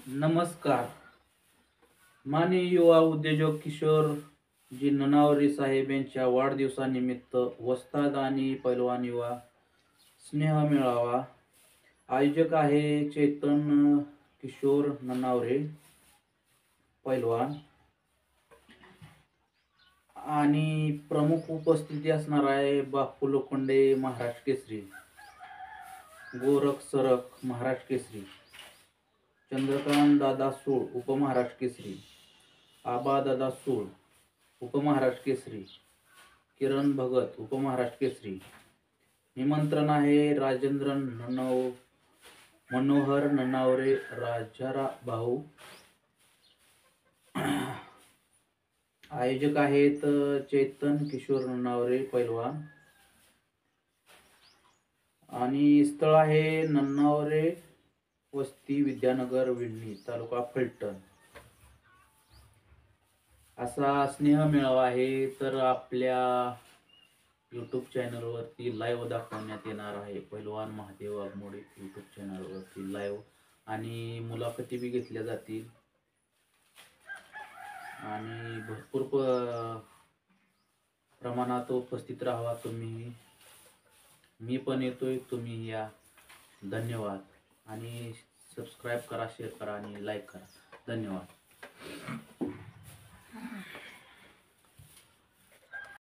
नमस्कार. माननीय युवा उद्योजक किशोरजी ननावरे साहेब यांच्या वाढदिवसानिमित्त वस्ताद आणि पैलवान युवा स्नेह मेळावा. आयोजक आहे चेतन किशोर ननावरे पैलवान आणि प्रमुख उपस्थिती असणार आहे बापू लोखंडे महाराष्ट्र केसरी, गोरख सरक महाराष्ट्र केसरी, चंद्रकांत दादा सूळ उपमहाराष्ट्र केसरी, आबा दादा सूळ उपमहाराष्ट्र केसरी, किरण भगत उपमहाराष्ट्र केसरी. निमंत्रण आहे राजेंद्र मनोहर ननावरे राजारा भाऊ. आयोजक आहेत चेतन किशोर ननावरे पैलवान आणि स्थळ आहे ननावरे वस्ती विद्यानगर विंडी तालुका फलटण. असा स्नेह मेळावा आहे. तर आपल्या यूट्यूब चॅनलवरती लाईव्ह दाखवण्यात येणार आहे. पैलवान महादेव वाघमोडे यूट्यूब चॅनलवरती लाईव्ह आणि मुलाखती बी घेतल्या जातील आणि भरपूर प्रमाणात उपस्थित राहा तुम्ही. मी पण येतोय, तुम्ही या. धन्यवाद. आणि सबस्क्राईब करा, शेअर करा आणि लाईक करा. धन्यवाद.